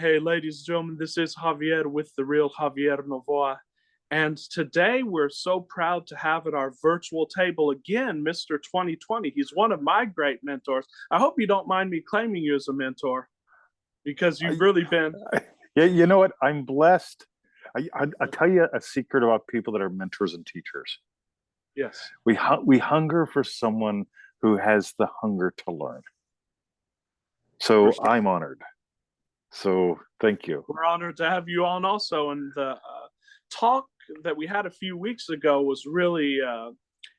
Hey, ladies and gentlemen, this is Javier with the real Javier Novoa. And today we're so proud to have at our virtual table again, Mr. 2020. He's one of my great mentors. I hope you don't mind me claiming you as a mentor because you've I, really been. yeah, you know what? I'm blessed. I'll tell you a secret about people that are mentors and teachers. Yes, We hunger for someone who has the hunger to learn. for So sure. I'm honored. So thank you. We're honored to have you on also. And the talk that we had a few weeks ago was really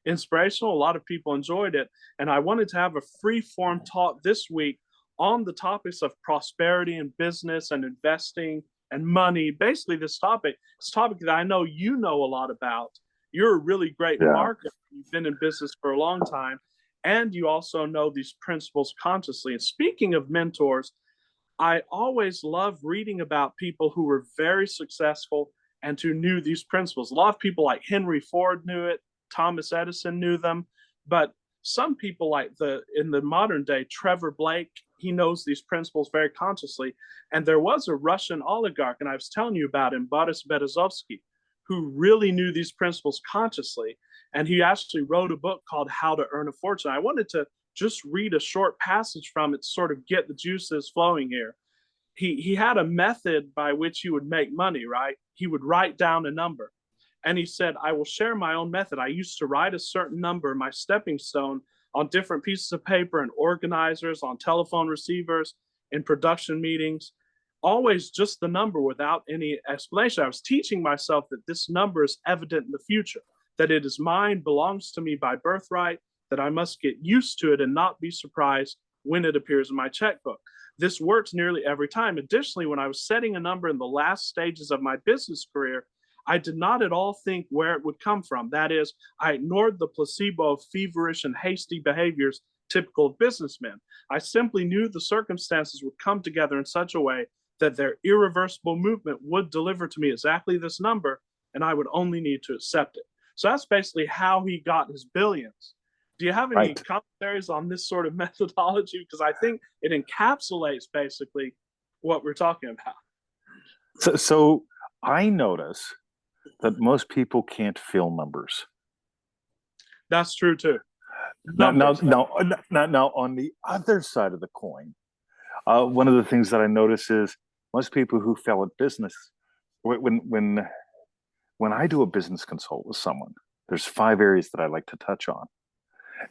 inspirational. A lot of people enjoyed it. And I wanted to have a free form talk this week on the topics of prosperity and business and investing and money. Basically, this topic that I know you know a lot about. You're a really great Yeah. marketer. You've been in business for a long time. And you also know these principles consciously. And speaking of mentors, I always love reading about people who were very successful and who knew these principles. A lot of people like Henry Ford knew it, Thomas Edison knew them, but some people like the in the modern day Trevor Blake, he knows these principles very consciously. And there was a Russian oligarch, and I was telling you about him, Boris Berezovsky, who really knew these principles consciously. And he actually wrote a book called How to Earn a Fortune. I wanted to just read a short passage from it to sort of get the juices flowing here. He had a method by which he would make money, right? He would write down a number. And he said, I will share my own method. I used to write a certain number, my stepping stone, on different pieces of paper and organizers, on telephone receivers, in production meetings, always just the number without any explanation. I was teaching myself that this number is evident in the future, that it is mine, belongs to me by birthright, that I must get used to it and not be surprised when it appears in my checkbook. This works nearly every time. Additionally, when I was setting a number in the last stages of my business career, I did not at all think where it would come from. That is, I ignored the placebo of feverish and hasty behaviors typical of businessmen. I simply knew the circumstances would come together in such a way that their irreversible movement would deliver to me exactly this number, and I would only need to accept it. So that's basically how he got his billions. Do you have any Right. commentaries on this sort of methodology? Because I think it encapsulates basically what we're talking about. So I notice that most people can't feel numbers. That's true too. Now, now, Numbers. now, now, on the other side of the coin, one of the things that I notice is most people who fail at business, when I do a business consult with someone, there's 5 areas that I like to touch on.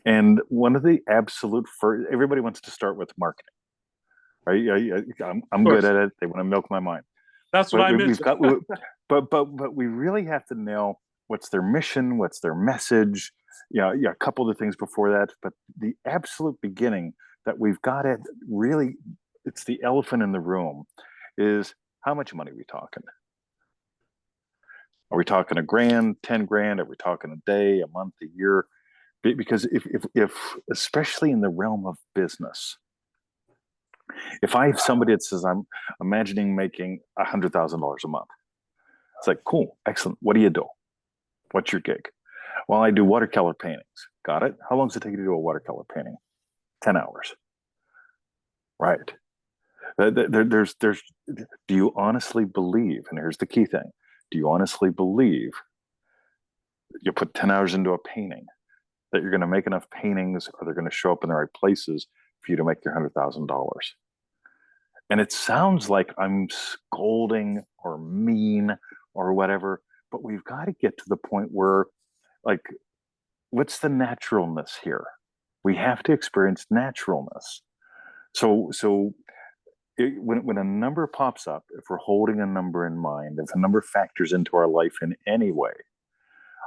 And one of the absolute first, everybody wants to start with marketing, right? I'm Of good course. at it. They want to milk my mind, That's what but I we've mentioned. got, but we really have to nail what's their mission, what's their message. Yeah, a couple of things before that, but the absolute beginning that we've got to really, it's the elephant in the room, is how much money are we talking? Are we talking a grand, 10 grand? Are we talking a day, a month, a year? Because if especially in the realm of business, if I have somebody that says I'm imagining making $100,000 a month, it's like, cool, excellent. What do you do? What's your gig? Well, I do watercolor paintings. Got it. How long does it take you to do a watercolor painting? 10 hours. Right. There's. Do you honestly believe? And here's the key thing: do you honestly believe you put 10 hours into a painting that you're going to make enough paintings, or they're going to show up in the right places for you to make your $100,000? And it sounds like I'm scolding or mean or whatever, but we've got to get to the point where, like, what's the naturalness here? We have to experience naturalness. So when a number pops up, if we're holding a number in mind, if a number factors into our life in any way,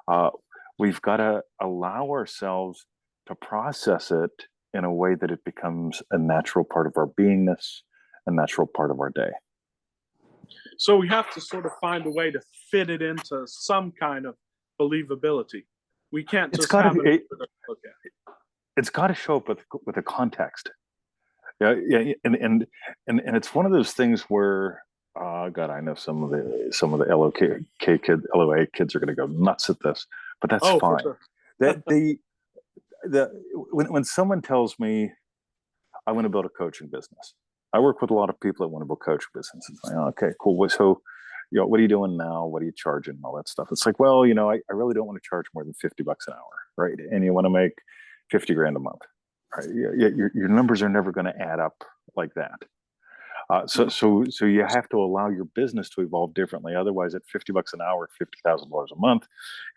uh, we've got to allow ourselves to process it in a way that it becomes a natural part of our beingness, a natural part of our day. So we have to sort of find a way to fit it into some kind of believability. We can't It's just got have to a number it, to look at. it's got to show up with a context. Yeah, and it's one of those things where, God, I know some of the LOA kids are going to go nuts at this, but that's Oh, for fine. sure. That the when someone tells me I want to build a coaching business, I work with a lot of people that want to book coaching businesses. Like, oh, okay, cool. So, what are you doing now? What are you charging? All that stuff. It's like, well, I really don't want to charge more than $50 an hour, right? And you want to make 50 grand a month, right? Your numbers are never going to add up like that. So you have to allow your business to evolve differently. Otherwise, at $50 an hour, $50,000 a month,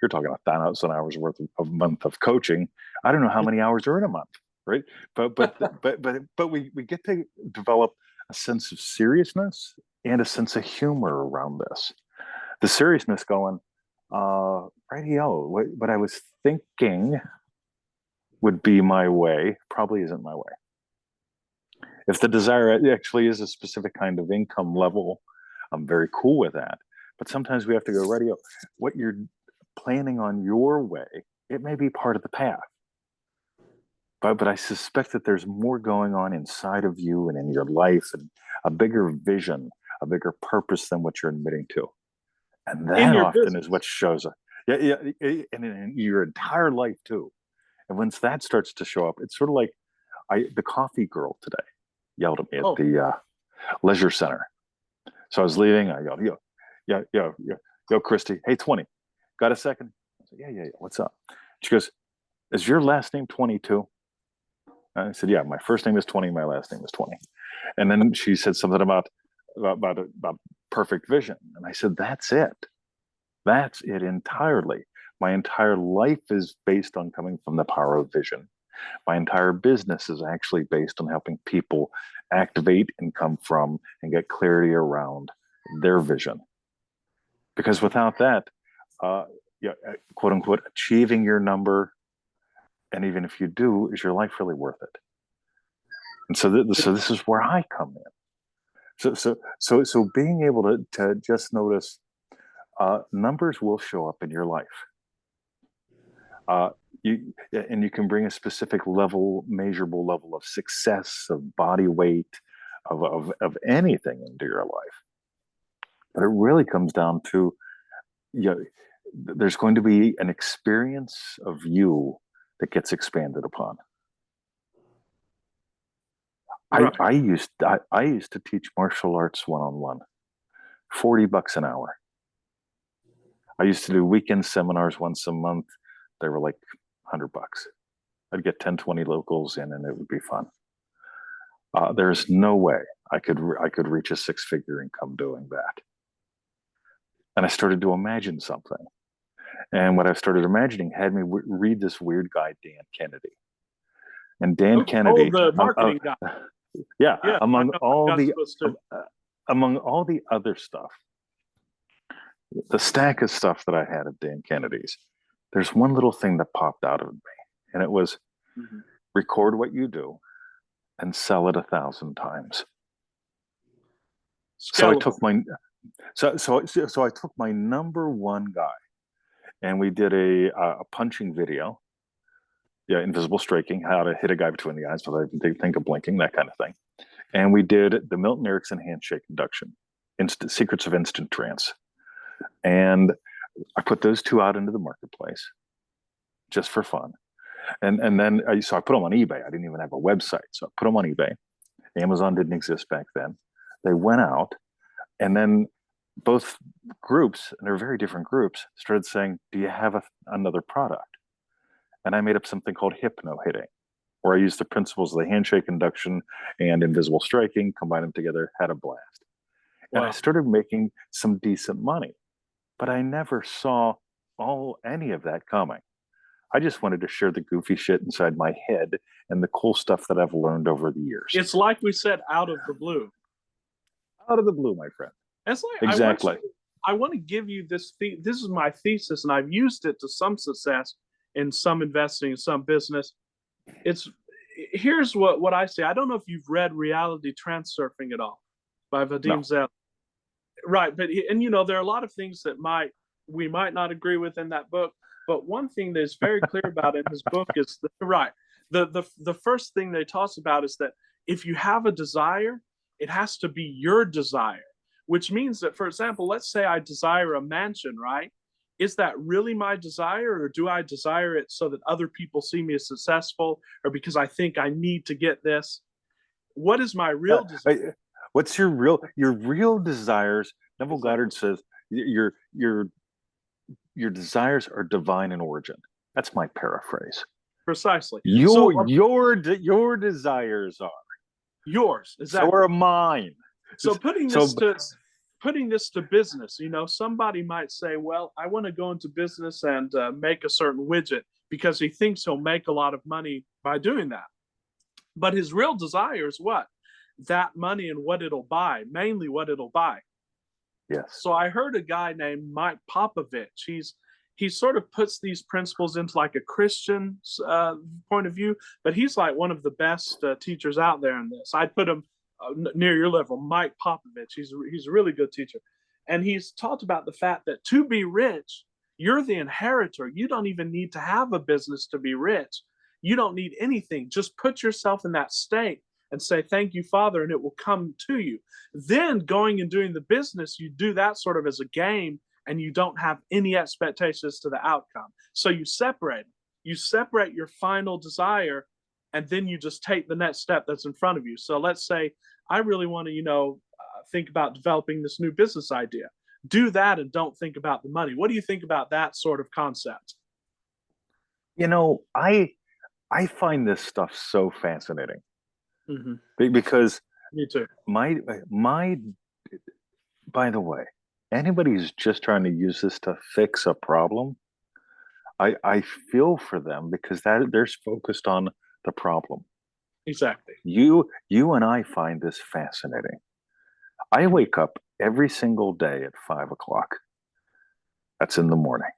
you're talking 1,000 hours worth of a month of coaching. I don't know how many hours are in a month, right? But we get to develop a sense of seriousness and a sense of humor around this. The seriousness going, rightio, what I was thinking would be my way probably isn't my way. If the desire actually is a specific kind of income level, I'm very cool with that. But sometimes we have to go, radio, what you're planning on your way, it may be part of the path. But I suspect that there's more going on inside of you and in your life, and a bigger vision, a bigger purpose than what you're admitting to. And that often business is what shows up. Yeah, and in your entire life too. And once that starts to show up, it's sort of like the coffee girl today yelled at me at the leisure center. So I was leaving. I yelled, yo, Christy, hey, 20, got a second? I said, yeah, what's up? She goes, is your last name 22? I said, yeah, my first name is 20, my last name is 20. And then she said something about perfect vision. And I said, that's it. That's it entirely. My entire life is based on coming from the power of vision. My entire business is actually based on helping people activate and come from and get clarity around their vision. Because without that, quote unquote, achieving your number, and even if you do, is your life really worth it? And so this is where I come in. So being able to just notice numbers will show up in your life. You can bring a specific level, measurable level of success, of body weight, of anything into your life. But it really comes down to, there's going to be an experience of you that gets expanded upon. Right. I used to teach martial arts one-on-one, $40 an hour. I used to do weekend seminars once a month. They were like $100. I'd get 10, 20 locals in, and it would be fun. There's no way I could reach a six-figure income doing that. And I started to imagine something. And what I started imagining had me read this weird guy, Dan Kennedy. And Dan Kennedy, the marketing guy. Yeah, among all the other stuff, the stack of stuff that I had at Dan Kennedy's, there's one little thing that popped out of me, and it was record what you do and sell it 1,000 times. So I took my number one guy, and we did a punching video. Yeah, invisible striking, how to hit a guy between the eyes without they think of blinking, that kind of thing. And we did the Milton Erickson handshake induction, Secrets of Instant Trance. And I put those two out into the marketplace just for fun. And then I put them on eBay. I didn't even have a website. So I put them on eBay. Amazon didn't exist back then. They went out, and then both groups, and they're very different groups, started saying, do you have another product? And I made up something called hypno hitting, where I used the principles of the handshake induction and invisible striking, combined them together, had a blast. And I started making some decent money, but I never saw any of that coming. I just wanted to share the goofy shit inside my head and the cool stuff that I've learned over the years. It's like we said, out of the blue. Out of the blue, my friend. It's like, exactly. I want to give you this. This is my thesis, and I've used it to some success in some investing, in some business. Here's what I say. I don't know if you've read Reality Transurfing at all by Vadim Zeland. Right, but there are a lot of things that we might not agree with in that book. But one thing that is very clear about in his book is the first thing they talk about is that if you have a desire, it has to be your desire, which means that, for example, let's say I desire a mansion, right? Is that really my desire, or do I desire it so that other people see me as successful, or because I think I need to get this? What is my Yeah. real desire? What's your real desires? Neville Exactly. Goddard says your desires are divine in origin. That's my paraphrase. Precisely. Your So your desires are. yours, So exactly. are mine. So putting this So to business, somebody might say, well, I want to go into business and make a certain widget because he thinks he'll make a lot of money by doing that. But his real desire is what? That money and what it'll buy, mainly what it'll buy. yes, So I heard a guy named Mike Popovich. He sort of puts these principles into like a Christian point of view, but he's like one of the best teachers out there in this. I'd put him near your level, Mike Popovich. He's a really good teacher, and he's talked about the fact that to be rich, you're the inheritor. You don't even need to have a business to be rich. You don't need anything. Just put yourself in that state and say, "Thank you, Father," and it will come to you. Then going and doing the business, you do that sort of as a game and you don't have any expectations to the outcome. So you separate. You separate your final desire and then you just take the next step that's in front of you. So let's say I really want to, think about developing this new business idea. Do that and don't think about the money. What do you think about that sort of concept? you know, I find this stuff so fascinating Hmm. because Me too. my by the way, anybody who's just trying to use this to fix a problem, I feel for them because that they're focused on the problem. Exactly. You and I find this fascinating. I wake up every single day at 5 o'clock. That's in the morning.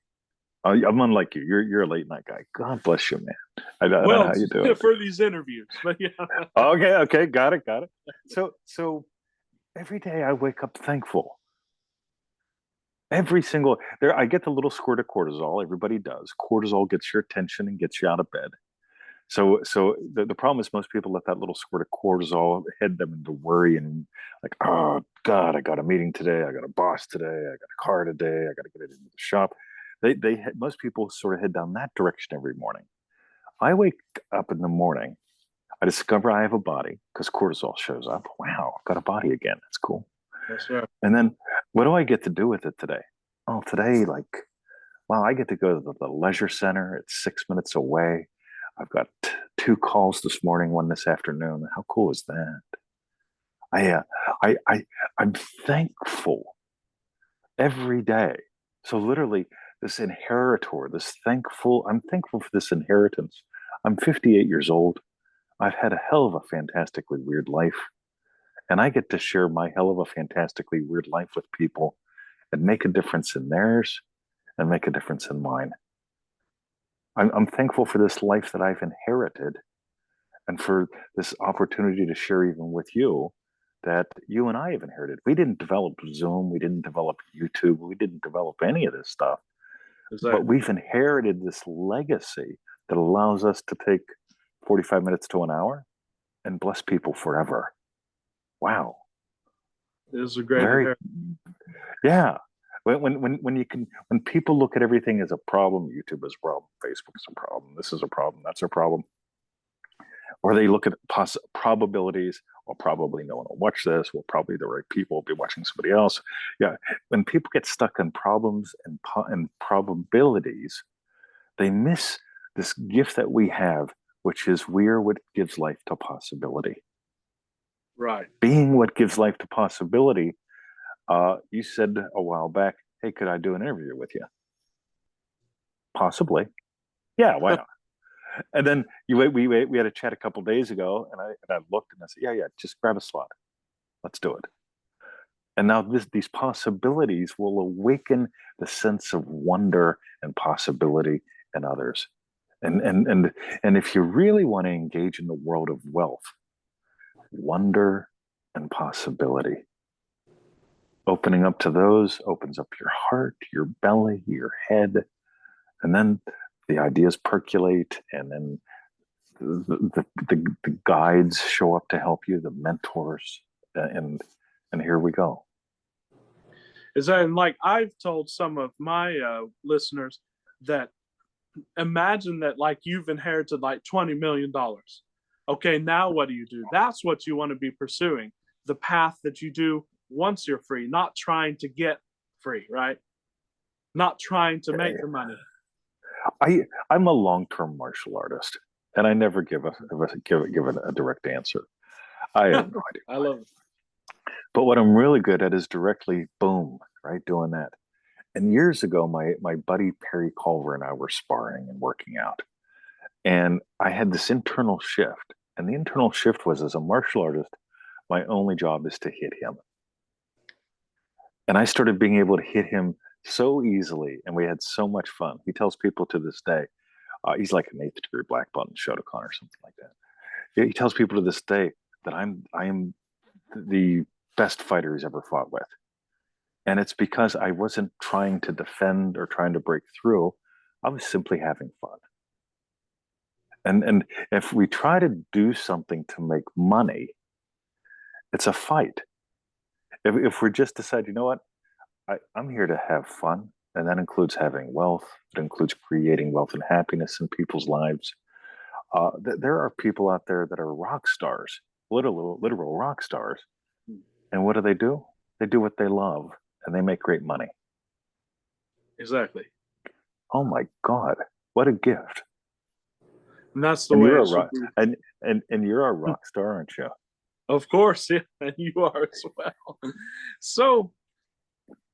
I'm unlike you. You're a late night guy. God bless you, man. I don't know Well, how you do it. for these interviews, but yeah. Okay, got it. So every day I wake up thankful. Every single there, I get the little squirt of cortisol. Everybody does. Cortisol gets your attention and gets you out of bed. So the problem is most people let that little squirt of cortisol head them into worry and like, oh God, I got a meeting today, I got a boss today, I got a car today, I got to get it into the shop. Most people sort of head down that direction every morning. I wake up in the morning, I discover I have a body because cortisol shows up. Wow, I've got a body again. That's cool. That's right. And then what do I get to do with it today? Oh, today, like, wow, I get to go to the leisure center. It's 6 minutes away. I've got two calls this morning, one this afternoon. How cool is that? I, uh, I'm thankful every day. So literally, this inheritor, I'm thankful for this inheritance. I'm 58 years old. I've had a hell of a fantastically weird life, and I get to share my hell of a fantastically weird life with people and make a difference in theirs and make a difference in mine. I'm thankful for this life that I've inherited and for this opportunity to share even with you that you and I have inherited. We didn't develop Zoom, we didn't develop YouTube, we didn't develop any of this stuff, but Exactly. we've inherited this legacy that allows us to take 45 minutes to an hour and bless people forever. Wow. It is a great Very, inheritance. yeah. When people look at everything as a problem, YouTube is a problem, Facebook is a problem, this is a problem, that's a problem, or they look at probabilities. Well, probably no one will watch this. Well, probably the right people will be watching somebody else. Yeah, when people get stuck in problems and probabilities, they miss this gift that we have, which is we are what gives life to possibility. Right. Being what gives life to possibility. You said a while back, "Hey, could I do an interview with you?" Possibly. Yeah, why not? And then we had a chat a couple days ago, and I looked and I said, yeah, just grab a slot, let's do it. And now these possibilities will awaken the sense of wonder and possibility in others. And if you really want to engage in the world of wealth, wonder and possibility, opening up to those opens up your heart, your belly, your head, and then the ideas percolate, and then the guides show up to help you, the mentors, and here we go. Is that, and like I've told some of my listeners that imagine that like you've inherited like $20 million. Okay, now what do you do? That's what you want to be pursuing. The path that you do once you're free, not trying to get free, right? Not trying to make the money. I'm a long-term martial artist, and I never give it a direct answer. I have no idea. I love it. But what I'm really good at is directly boom, right? Doing that. And years ago, my buddy Perry Culver and I were sparring and working out. And I had this internal shift. And the internal shift was, as a martial artist, my only job is to hit him. And I started being able to hit him so easily, and we had so much fun. He tells people to this day, he's like an eighth degree black belt in Shotokan or something like that. He tells people to this day that I am the best fighter he's ever fought with. And it's because I wasn't trying to defend or trying to break through. I was simply having fun. And if we try to do something to make money, it's a fight. If we just decide, you know what, I'm here to have fun, and that includes having wealth, it includes creating wealth and happiness in people's lives. There are people out there that are rock stars, literal rock stars. And what do? They do what they love, and they make great money. Exactly. Oh my God, what a gift. And that's the And way you're it a should rock, be. and you're a rock star, aren't you? Of course, yeah, and you are as well. So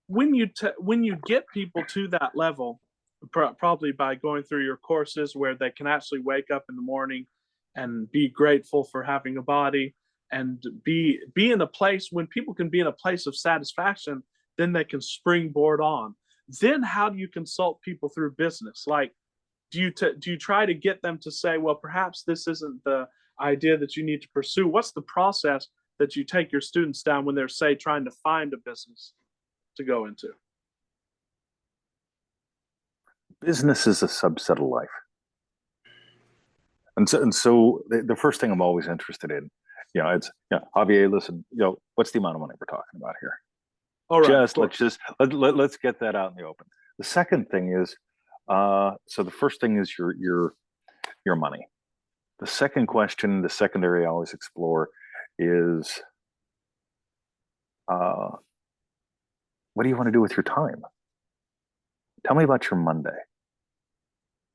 when you get people to that level, probably by going through your courses where they can actually wake up in the morning and be grateful for having a body, and be in a place when people can be in a place of satisfaction, then they can springboard on. Then how do you consult people through business? Like, do you try to get them to say, well, perhaps this isn't the idea that you need to pursue? What's the process that you take your students down when they're, say, trying to find a business to go into? Business is a subset of life. And so the first thing I'm always interested in, it's, Javier, listen, what's the amount of money we're talking about here? All right, Let's get that out in the open. The second thing is, so the first thing is your money. The second question, the secondary I always explore is, what do you want to do with your time? Tell me about your Monday.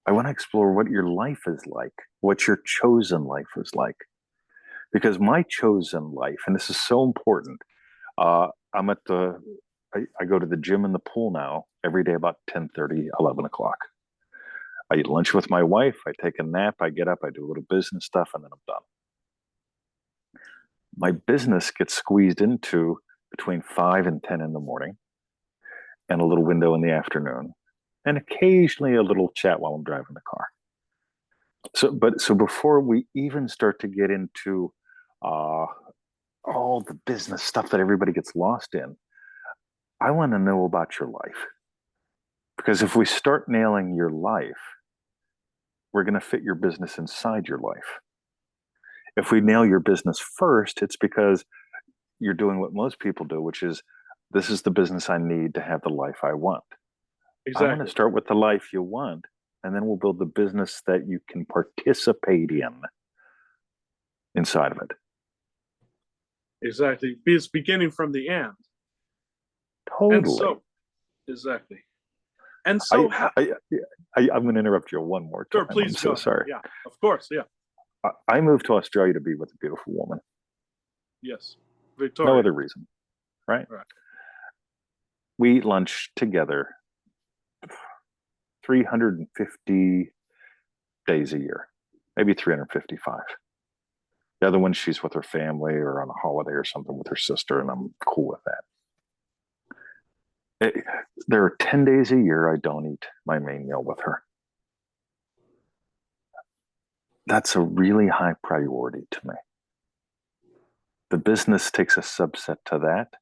I want to explore what your life is like, what your chosen life is like. Because my chosen life, and this is so important, I'm at I go to the gym and the pool now every day about 10:30, 11 o'clock. I eat lunch with my wife, I take a nap, I get up, I do a little business stuff, and then I'm done. My business gets squeezed into between 5 and 10 in the morning, and a little window in the afternoon, and occasionally a little chat while I'm driving the car. So before we even start to get into all the business stuff that everybody gets lost in, I want to know about your life. Because if we start nailing your life, we're going to fit your business inside your life. If we nail your business first, it's because you're doing what most people do, which is, this is the business I need to have the life I want. exactly. I want to start with the life you want, and then we'll build the business that you can participate in inside of it. Exactly. It's beginning from the end. Totally. And so, exactly. And so, I'm going to interrupt you one more time. sure, please I'm so go. sorry. Yeah, of course. Yeah. I moved to Australia to be with a beautiful woman. Yes. Victoria. No other reason, right? Right. We eat lunch together 350 days a year, maybe 355. The other one, she's with her family or on a holiday or something with her sister, and I'm cool with that. There are 10 days a year I don't eat my main meal with her. That's a really high priority to me. The business takes a subset to that.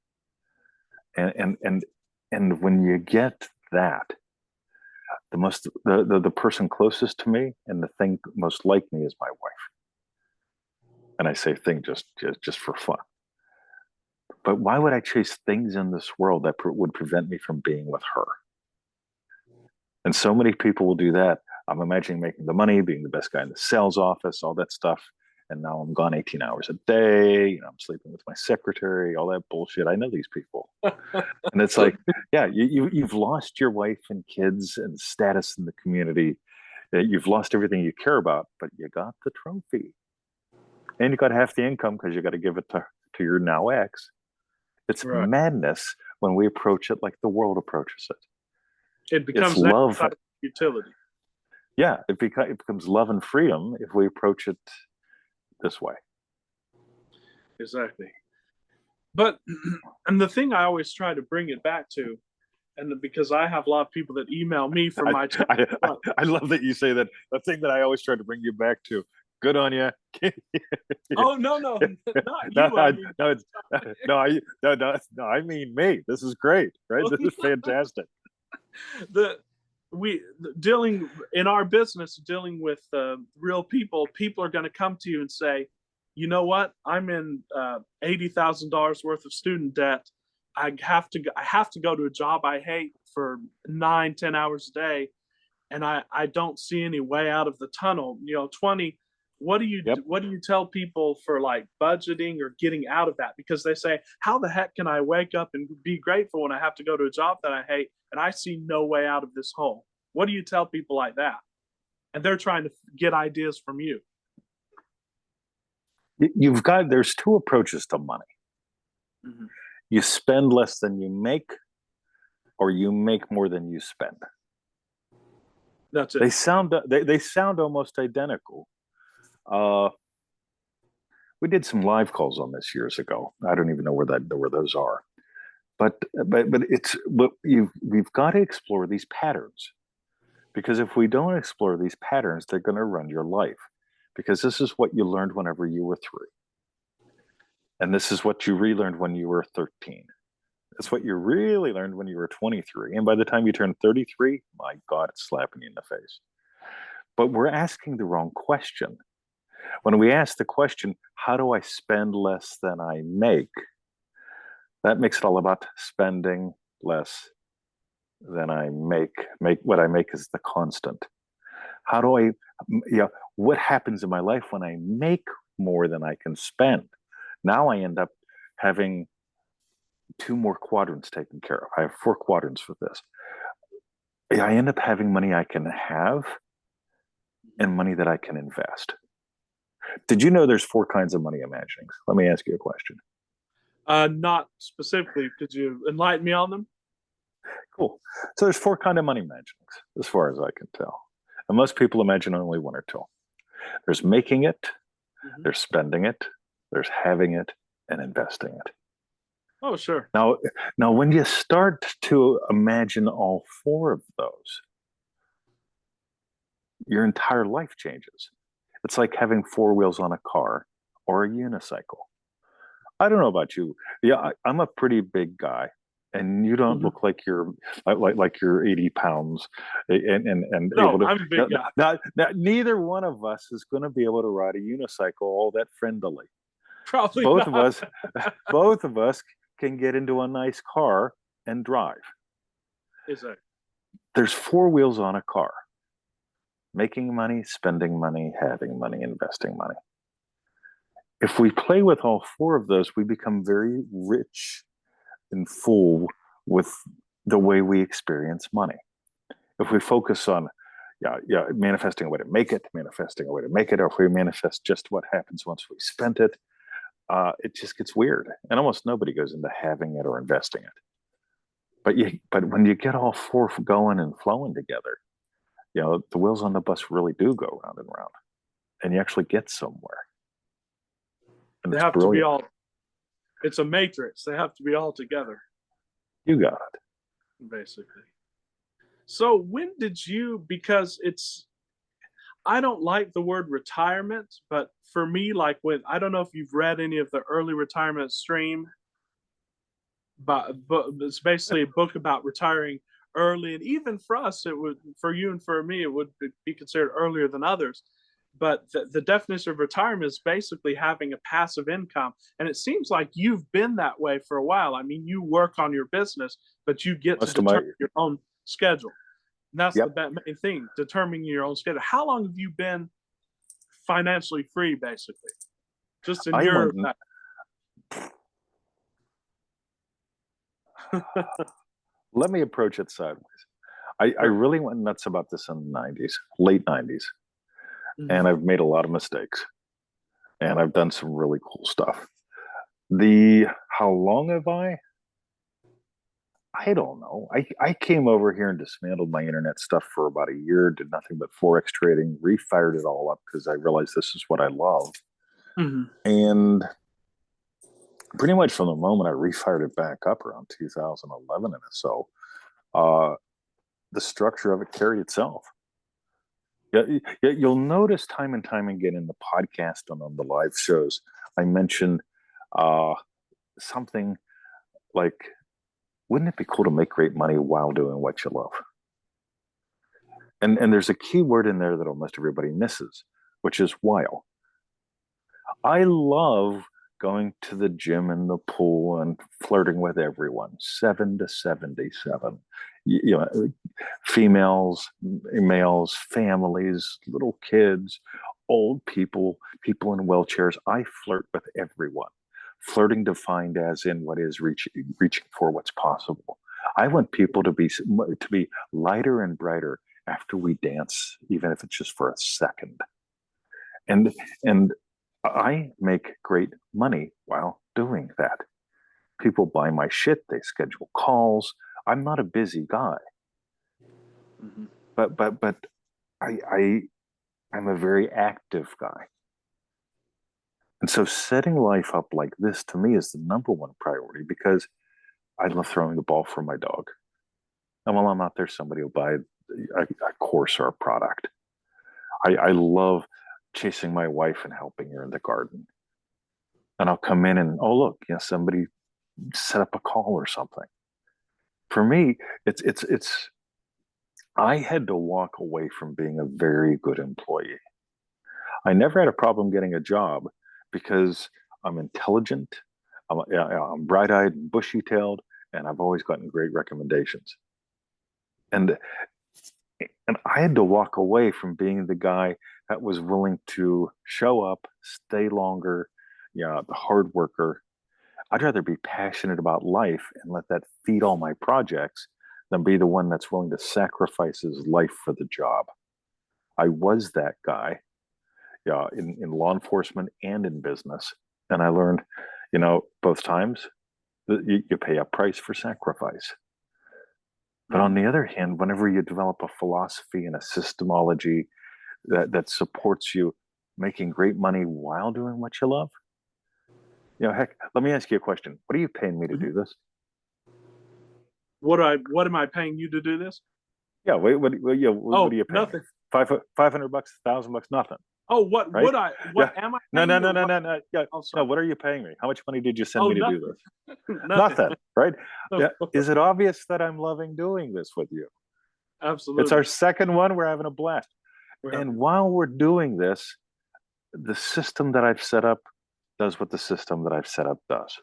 And when you get that, the person closest to me and the thing most like me is my wife. And I say thing just for fun. But why would I chase things in this world that would prevent me from being with her? And so many people will do that. I'm imagining making the money, being the best guy in the sales office, all that stuff. and now I'm gone 18 hours a day. You know, I'm sleeping with my secretary, all that bullshit. I know these people. And it's like, yeah, you've lost your wife and kids and status in the community. You've lost everything you care about, but you got the trophy. And you got half the income because you got to give it to your now ex. It's Right. madness when we approach it like the world approaches it. It It's becomes an love. exercise of utility. Yeah, it becomes love and freedom if we approach it this way. Exactly. But and the thing I always try to bring it back to, and because I have a lot of people that email me for I, my I love that you say that. The thing that I always try to bring you back to. Good on you. oh no, not no, you. I mean, no, it's, no, I mean me. This is great, right? This is fantastic. the dealing in our business, dealing with real people. People are going to come to you and say, you know what? I'm in $80,000 worth of student debt. I have to go to a job I hate for 9-10 hours a day, and I don't see any way out of the tunnel. 20. Yep. What do you tell people for like budgeting or getting out of that? Because they say, how the heck can I wake up and be grateful when I have to go to a job that I hate and I see no way out of this hole? What do you tell people like that? And they're trying to get ideas from you. There's two approaches to money. Mm-hmm. You spend less than you make, or you make more than you spend. That's it. They sound almost identical. We did some live calls on this years ago. I don't even know where those are, but we've got to explore these patterns, because if we don't explore these patterns, they're going to run your life. Because this is what you learned whenever you were 3, and this is what you relearned when you were 13. It's what you really learned when you were 23, and by the time you turn 33, my God, it's slapping you in the face. But we're asking the wrong question. When we ask the question, how do I spend less than I make? That makes it all about spending less than I make. What I make is the constant. How do I, what happens in my life when I make more than I can spend? Now I end up having 2 more quadrants taken care of. I have 4 quadrants for this. I end up having money I can have and money that I can invest. Did you know there's 4 kinds of money imaginings? Let me ask you a question. Not specifically. Could you enlighten me on them? Cool. So there's 4 kind of money imaginings, as far as I can tell. And most people imagine only 1 or 2. There's making it, Mm-hmm. there's spending it, there's having it, and investing it. Oh, sure. Now, when you start to imagine all 4 of those, your entire life changes. It's like having 4 wheels on a car or a unicycle. I don't know about you. Yeah, I'm a pretty big guy, and you don't Mm-hmm. look like you're like you're 80 pounds and No, able to. I'm a big guy. Now, neither one of us is going to be able to ride a unicycle all that friendly. Probably both not. both of us can get into a nice car and drive. Exactly. There's 4 wheels on a car: making money, spending money, having money, investing money. If we play with all 4 of those, we become very rich and full with the way we experience money. If we focus on manifesting a way to make it, or if we manifest just what happens once we spent it, it just gets weird. And almost nobody goes into having it or investing it. But when you get all 4 going and flowing together, the wheels on the bus really do go round and round, and you actually get somewhere. And They it's have brilliant. to be all. It's a matrix. They have to be all together. You got it. Basically. So when did you? Because I don't like the word retirement, but for me, like I don't know if you've read any of the early retirement stream, but it's basically a book about retiring early, and even for us, for you and for me, it would be considered earlier than others. But the definition of retirement is basically having a passive income. And it seems like you've been that way for a while. I mean, you work on your business, but you get to determine your own schedule. And that's the main thing, determining your own schedule. How long have you been financially free, basically. Just in I your, went, let me approach it sideways. I sure. really went nuts about this in the 90s, late 90s, Mhm. and I've made a lot of mistakes and I've done some really cool stuff. The how long have I? I don't know. I came over here and dismantled my internet stuff for about a year, did nothing but Forex trading, refired it all up because I realized this is what I love. Mhm. And pretty much from the moment I refired it back up around 2011 and so, uh, the structure of it carried itself. Yeah, you'll notice time and time again in the podcast and on the live shows, I mention uh, something like, wouldn't it be cool to make great money while doing what you love? And there's a key word in there that almost everybody misses, which is while. I love going to the gym and the pool and flirting with everyone, 7 to 77. You know, females, males, families, little kids, old people, people in wheelchairs. I flirt with everyone. Flirting defined as in what is reaching for what's possible. I want people to be lighter and brighter after we dance, even if it's just for a second. And I make great money while doing that. People buy my shit, they schedule calls. I'm not a busy guy, Mhm. but I I'm a very active guy. And so setting life up like this to me is the number one priority because I love throwing the ball for my dog. And while I'm out there, somebody will buy a course or a product. I love chasing my wife and helping her in the garden. And I'll come in and, oh, look, somebody set up a call or something. For me, it's I had to walk away from being a very good employee. I never had a problem getting a job because I'm intelligent, I'm bright-eyed and bushy-tailed, and I've always gotten great recommendations. And and I had to walk away from being the guy that was willing to show up, stay longer, the hard worker. I'd rather be passionate about life and let that feed all my projects than be the one that's willing to sacrifice his life for the job. I was that guy, in law enforcement and in business. And I learned, both times that you pay a price for sacrifice. But on Mhm. the other hand, whenever you develop a philosophy and a systemology that supports you making great money while doing what you love, heck, let me ask you a question. What are you paying me to Mhm. do this? What am I paying you to do this? Yeah, what are Oh, you paying me? nothing. 500 bucks, 1,000 bucks, nothing, Oh, what right? would I Yeah. what am I No, paying no, you no, or no, what? no, no. Yeah, Oh, no. sorry. What are you paying me? How much money did you send Oh, me to do nothing. this? Nothing. Nothing, right? Oh, Yeah. Is it obvious that I'm loving doing this with you? It's our absolutely. second one. We're having a blast. We're And having while we're doing this, the system that I've set up does what the system that I've set up does.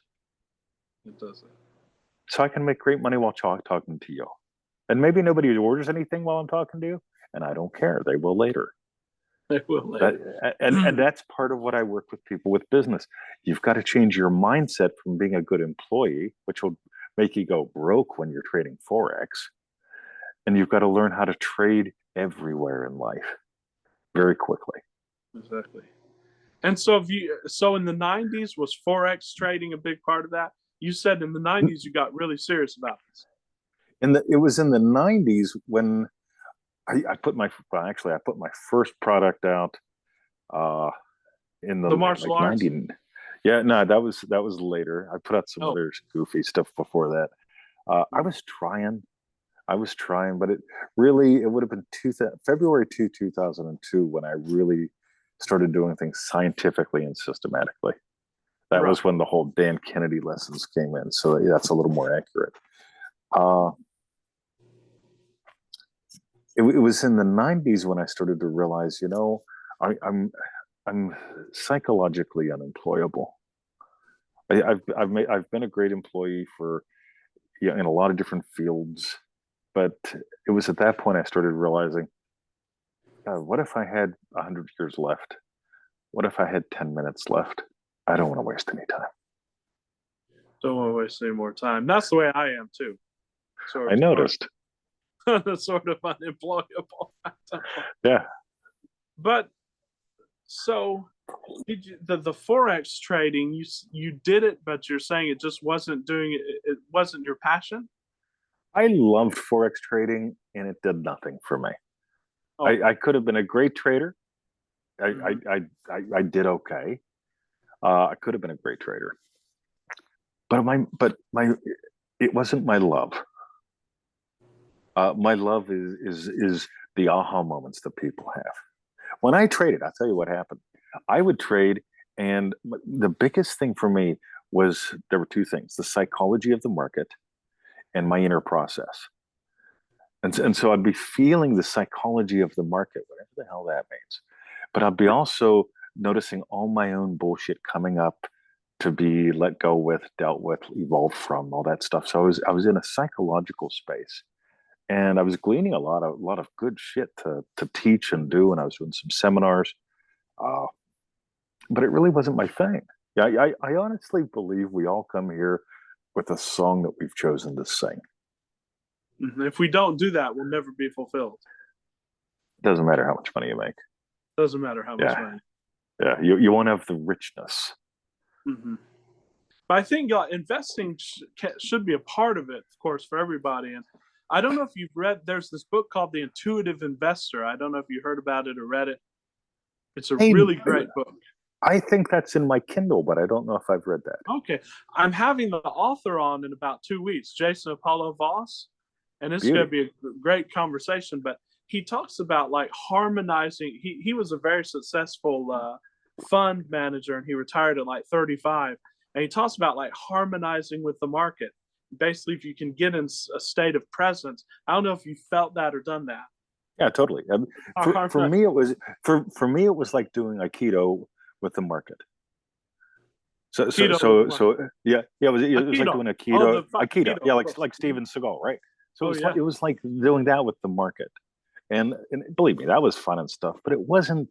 it does it. So I can make great money while talking to you. And maybe nobody orders anything while I'm talking to you, and I don't care. They will later. They will That, later. and that's part of what I work with people with business. You've got to change your mindset from being a good employee, which will make you go broke when you're trading Forex. And you've got to learn how to trade everywhere in life very quickly. Exactly. And so in the 90s was forex trading a big part of that? You said in the 90s you got really serious about this. And it was in the 90s when I put my first product out uh, in the The martial like arts? 90. Yeah, no, that was later. I put out some Oh, other goofy stuff before that. I mm, was trying. But it would have been February 2002 when I really started doing things scientifically and systematically. That right. was when the whole Dan Kennedy lessons came in. So that's a little more accurate. Uh, it was in the 90s when I started to realize, I, I'm I'm psychologically unemployable. I've been a great employee for in a lot of different fields, but it was at that point I started realizing, what if I had 100 years left? what if I had 10 minutes left? I don't want to waste any time. Don't want to waste any more time. That's the way I am too. I noticed. Sort of unemployable. Yeah. But so did you, the forex trading? You did it, but you're saying it just wasn't doing it. It wasn't your passion. I loved Forex trading and it did nothing for me. Oh, I could have been a great trader. I, mhm. I did okay. I could have been a great trader, but it wasn't my love. My love is the aha moments that people have. When I traded, I'll tell you what happened. I would trade, and the biggest thing for me was there were two things: the psychology of the market and my inner process. And so I'd be feeling the psychology of the market, whatever the hell that means. But I'd be also noticing all my own bullshit coming up to be let go with, dealt with, evolved from, all that stuff. So I was in a psychological space, and I was gleaning a lot of good shit to teach and do, and I was doing some seminars. Uh, but it really wasn't my thing. Yeah, I honestly believe we all come here with a song that we've chosen to sing. If we don't do that, we'll never be fulfilled. Doesn't matter how much money you make. Doesn't matter how much Yeah, money. yeah. You won't have the richness. Hmm. But I think investing should be a part of it, of course, for everybody. And I don't know if you've read. There's this book called The Intuitive Investor. I don't know if you heard about it or read it. It's a I really great book. I think that's in my Kindle, but I don't know if I've read that. Okay, I'm having the author on in about 2 weeks, Jason Apollo Voss, and it's going to Beauty. be a great conversation. But he talks about like harmonizing. He was a very successful fund manager, and he retired at like 35. And he talks about like harmonizing with the market. Basically, if you can get in a state of presence, I don't know if you felt that or done that. Yeah, totally. For me, it was for me it was like doing Aikido with the market. Keto with the market. Yeah, it was like Aikido. doing Oh, Aikido, the fucking Aikido. keto, Yeah, of course. like Steven Seagal, right? So Oh yeah, it was like doing that with the market, and believe me, that was fun and stuff. But it wasn't.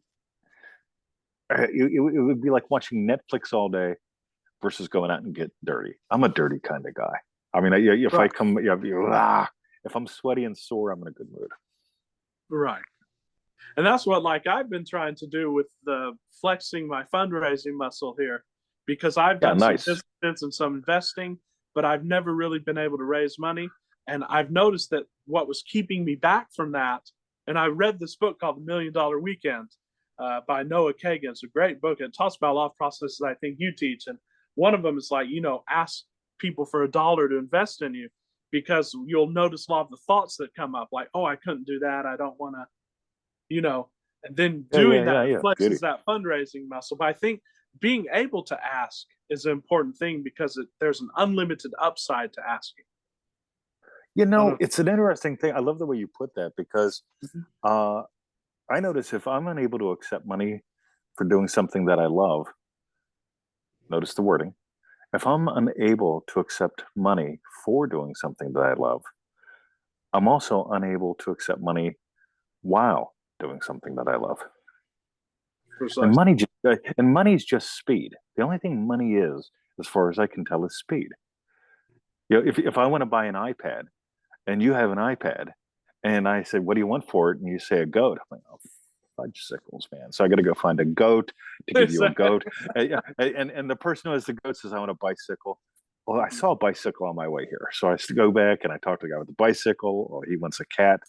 It would be like watching Netflix all day versus going out and get dirty. I'm a dirty kind of guy. I mean, if I right, come, if I'm sweaty and sore, I'm in a good mood. right. And that's what like I've been trying to do with the flexing my fundraising muscle here, because I've Yeah, done some nice. business and some investing, but I've never really been able to raise money. And I've noticed that what was keeping me back from that, and I read this book called The $1 Million Weekend by Noah Kagan. It's a great book. It talks about a lot of processes I think you teach. And one of them is like, ask people for $1 to invest in you, because you'll notice a lot of the thoughts that come up, like, oh, I couldn't do that. I don't want to, you know, and then doing that Yeah. flexes Beauty. that fundraising muscle. But I think being able to ask is an important thing, because there's an unlimited upside to asking. I don't It's an interesting thing. I love the way you put that because know. uh, I notice if I'm unable to accept money for doing something that I love, notice the wording. If I'm unable to accept money for doing something that I love, I'm also unable to accept money while doing something that I love. And Precisely. money's just speed. The only thing money is, as far as I can tell, is speed. If I want to buy an iPad and you have an iPad, and I said, "What do you want for it?" and you say a goat, I'm like, "Oh, fudge sickles, man!" So I got to go find a goat to give you a goat, and the person who has the goat says, "I want a bicycle." Well, I saw a bicycle on my way here, so I go back and I talk to the guy with the bicycle. Oh, he wants a cat.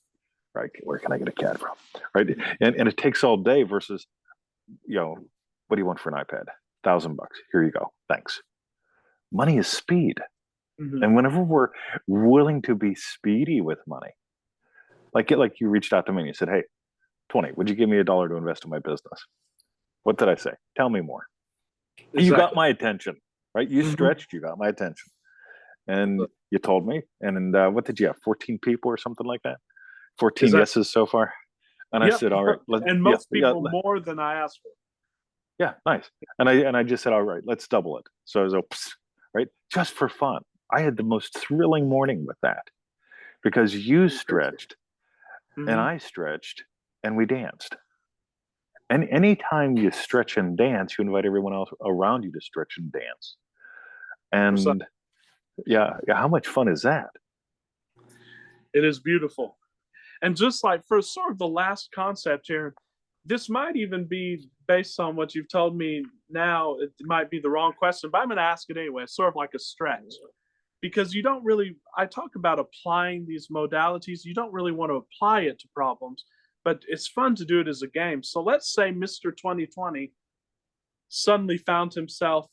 Right? Where can I get a cat from? Right? And it takes all day versus, what do you want for an iPad? $1,000. Here you go. Thanks. Money is speed. Mhm. And whenever we're willing to be speedy with money, like you reached out to me and you said, "Hey, 20, would you give me $1 to invest in my business?" What did I say? Tell me more. You got Exactly. my attention, right? You Hmm. stretched, you got my attention. And you told me. And what did you have? 14 people or something like that? 14 Exactly. yeses so far. And I Yep. said, "All right, And yeah, most people more than I asked for. yeah, nice." And I just said, "All right, let's double it." So I was like, right, just for fun. I had the most thrilling morning with that because you stretched and Hmm. I stretched and we danced. And anytime you stretch and dance, you invite everyone else around you to stretch and dance. Precisely. And yeah, how much fun is that? It is beautiful. And just like for sort of the last concept here, this might even be based on what you've told me now. It might be the wrong question, but I'm going to ask it anyway. It's sort of like a stretch because you don't really, I talk about applying these modalities. You don't really want to apply it to problems, but it's fun to do it as a game. So let's say Mr. 2020 suddenly found himself,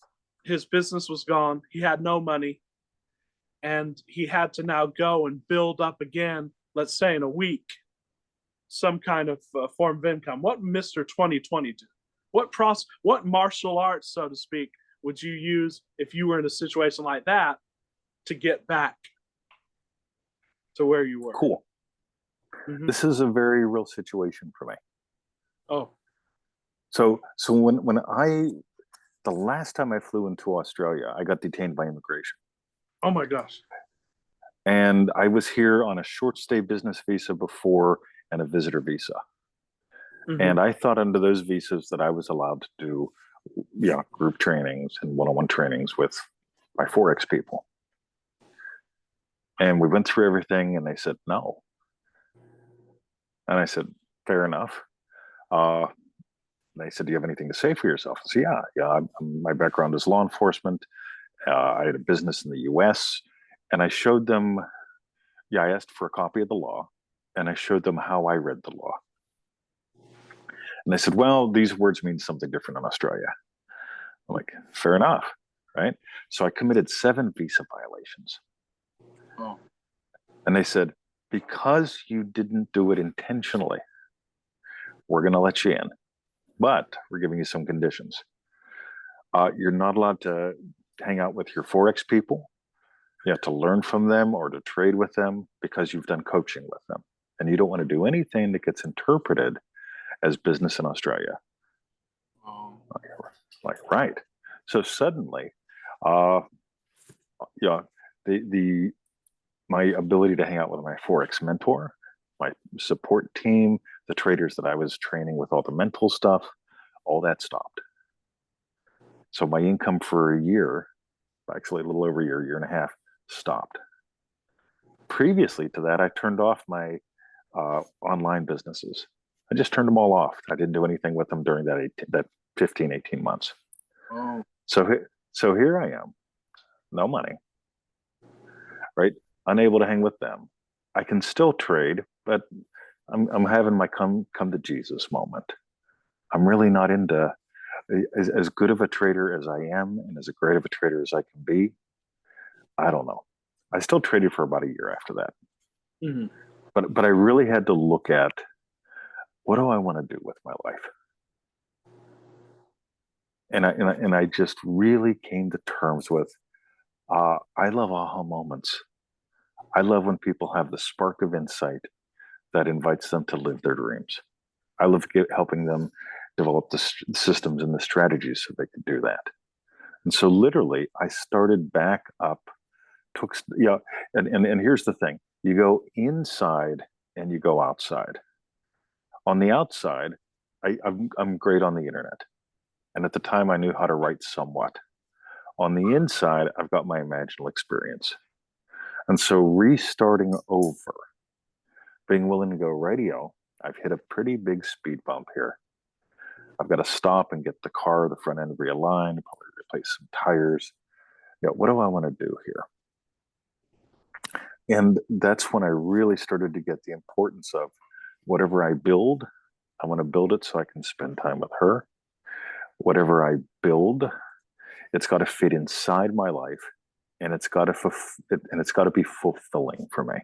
his business was gone, he had no money, and he had to now go and build up again, let's say in a week, some kind of form of income. What Mr. 2020 do? What martial arts, so to speak, would you use if you were in a situation like that to get back to where you were? Cool. Mm-hmm. This is a very real situation for me. Oh. So when the last time I flew into Australia, I got detained by immigration. Oh my gosh. And I was here on a short stay business visa before and a visitor visa. Mm-hmm. And I thought under those visas that I was allowed to do group trainings and one-on-one trainings with my Forex people. And we went through everything and they said no. And I said, fair enough. They said, do you have anything to say for yourself? I said, yeah. My background is law enforcement. I had a business in the US. And I showed them, I asked for a copy of the law and I showed them how I read the law. And they said, well, these words mean something different in Australia. I'm like, fair enough, right? So I committed 7 visa violations. Oh. And they said, because you didn't do it intentionally, we're going to let you in, but we're giving you some conditions. You're not allowed to hang out with your Forex people. You have to learn from them or to trade with them because you've done coaching with them. And you don't want to do anything that gets interpreted as business in Australia. Oh. Like, right. So suddenly, my ability to hang out with my Forex mentor, my support team, the traders that I was training with all the mental stuff, all that stopped. So my income for a year, actually a little over a year and a half, stopped. Previously to that, I turned off my online businesses. I just turned them all off. I didn't do anything with them during that 15, 18 months. Oh. So here I am, no money, right? Unable to hang with them. I can still trade, but I'm having my come to Jesus moment. I'm really not into as good of a trader as I am and as great of a trader as I can be. I don't know. I still traded for about a year after that. Mm-hmm. But I really had to look at what do I want to do with my life? And I just really came to terms with I love aha moments. I love when people have the spark of insight that invites them to live their dreams. I love helping them develop the systems and the strategies so they can do that. And so literally I started back up, and here's the thing. You go inside and you go outside. On the outside, I'm great on the internet. And at the time I knew how to write somewhat. On the inside, I've got my imaginal experience. And so restarting over, being willing to go radio, I've hit a pretty big speed bump here. I've got to stop and get the front end realigned, probably replace some tires. What do I want to do here? And that's when I really started to get the importance of whatever I build, I want to build it so I can spend time with her. Whatever I build, it's got to fit inside my life, and it's got to be fulfilling for me.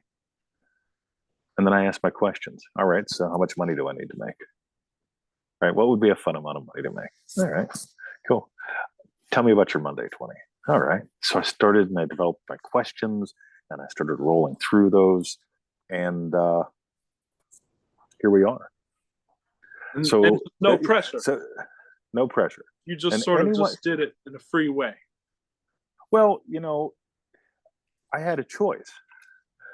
And then I ask my questions. All right, so how much money do I need to make? All right, what would be a fun amount of money to make? All right, cool. Tell me about your Monday 20. All right. So I started and I developed my questions and I started rolling through those. And here we are. And no pressure. So no pressure. You just just did it in a free way. Well, I had a choice.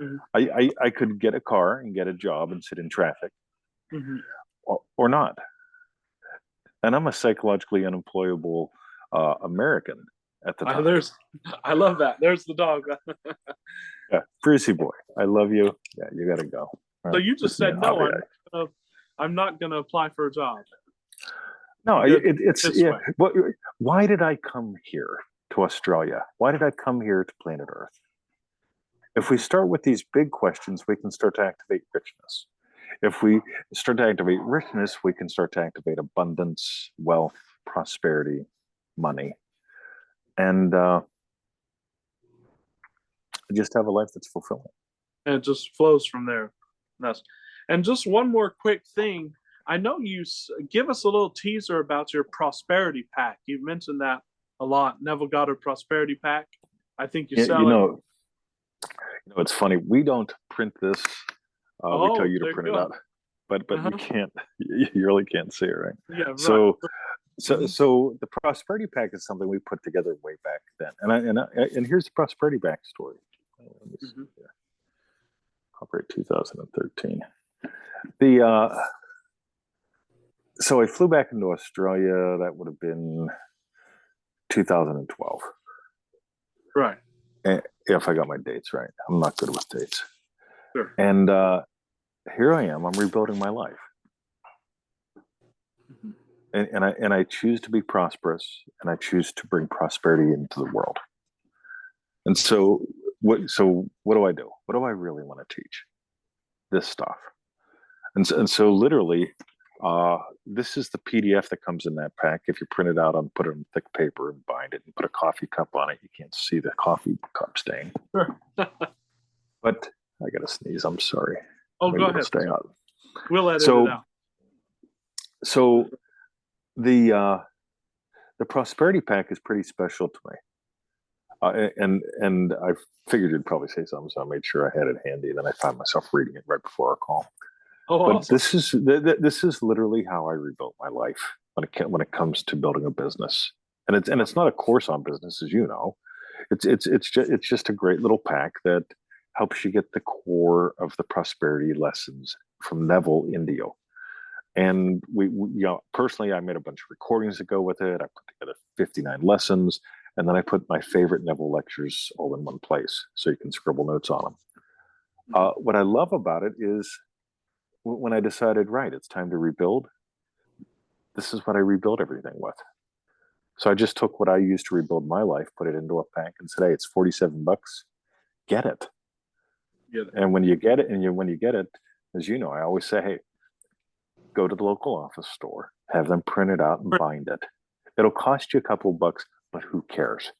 Mm-hmm. I could get a car and get a job and sit in traffic, mm-hmm. or not. and I'm a psychologically unemployable American at the time. there's, I love that. There's the dog. Yeah, Frizzy boy, I love you. Yeah, you got to go. So you just Listen, said no. I'm not gonna apply for a job. no, You did it's this yeah. way. But why did I come here to Australia? Why did I come here to planet Earth? If we start with these big questions, we can start to activate richness. If we start to activate richness, we can start to activate abundance, wealth, prosperity, money, and just have a life that's fulfilling. And it just flows from there. That's, and just one more quick thing. I know give us a little teaser about your prosperity pack. You've mentioned that a lot. Neville got a prosperity pack. I think you sell it. It's funny. We don't print this. We tell you to there print you it go. out, but Uh-huh. you can't. You really can't see it, right? Yeah, right. So the prosperity pack is something we put together way back then, and here's the prosperity backstory. Let me see here. Copyright 2013. So I flew back into Australia. That would have been 2012. Right. If I got my dates right. I'm not good with dates. Sure. And here I am. I'm rebuilding my life. And I choose to be prosperous, and I choose to bring prosperity into the world. And so what do I do? What do I really want to teach? This stuff. And so literally, this is the PDF that comes in that pack. If you print it out and put it on thick paper and bind it and put a coffee cup on it, you can't see the coffee cup stain. Sure. But I got to sneeze. I'm sorry. Oh, Maybe go ahead. Stay out. We'll edit it out. So the prosperity pack is pretty special to me. And I figured you'd probably say something, so I made sure I had it handy. Then I found myself reading it right before our call. Oh, but awesome. this is literally how I rebuilt my life when it comes to building a business. And it's not a course on business, as you know. It's just a great little pack that helps you get the core of the prosperity lessons from Neville Indio. And we personally, I made a bunch of recordings that go with it. I put together 59 lessons, and then I put my favorite Neville lectures all in one place, so you can scribble notes on them. What I love about it is when I decided, right, it's time to rebuild, this is what I rebuild everything with. So I just took what I used to rebuild my life, put it into a pack, and said, hey, it's $47. Get it. And when you get it, when you get it, as you know, I always say, hey, go to the local office store, have them print it out and bind it. It'll cost you a couple of bucks, but who cares?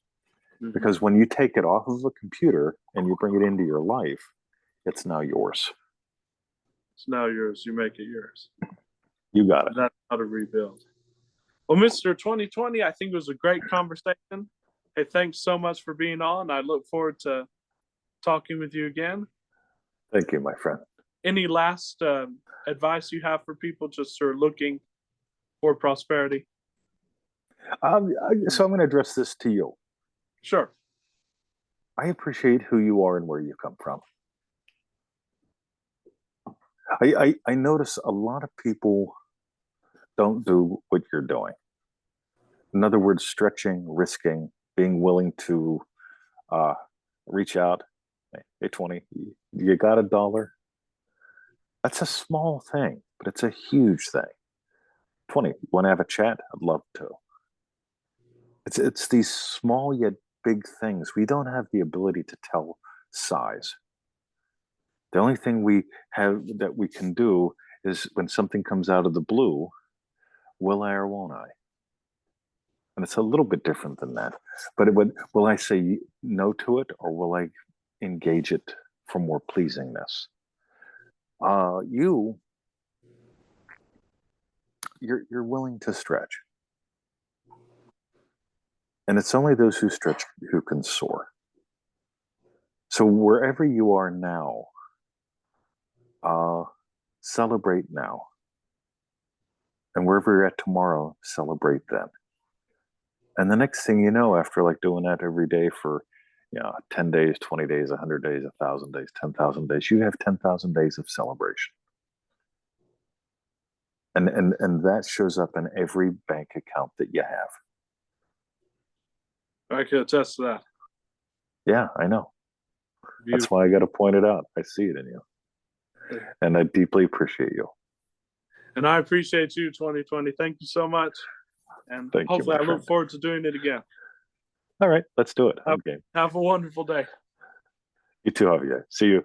Mm-hmm. Because when you take it off of a computer and you bring it into your life, it's now yours. It's now yours. You make it yours. You got it. That's how to rebuild. Well, Mr. 2020, I think it was a great conversation. Hey, thanks so much for being on. I look forward to talking with you again. Thank you, my friend. Any last advice you have for people just who are looking for prosperity? So I'm going to address this to you. Sure. I appreciate who you are and where you come from. I notice a lot of people don't do what you're doing. In other words, stretching, risking, being willing to reach out. Hey, 20, you got $1? That's a small thing, but it's a huge thing. 20, want to have a chat? I'd love to. It's these small yet big things. We don't have the ability to tell size. The only thing we have that we can do is when something comes out of the blue, will I or won't I? And it's a little bit different than that. But will I say no to it, or will I engage it for more pleasingness? You're willing to stretch. And it's only those who stretch who can soar. So wherever you are now, celebrate now. And wherever you're at tomorrow, celebrate then. And the next thing you know, after like doing that every day for 10 days, 20 days, 100 days, 1,000 days, 10,000 days, you have 10,000 days of celebration. And that shows up in every bank account that you have. I can attest to that. Yeah, I know. That's Beautiful. why I got to point it out. I see it in you. And I deeply appreciate you. And I appreciate you, 2020. Thank you so much. And Thank you, hopefully my I look friend. forward to doing it again. All right, let's do it. Have- Okay. Have a wonderful day. You too, Javier. See you.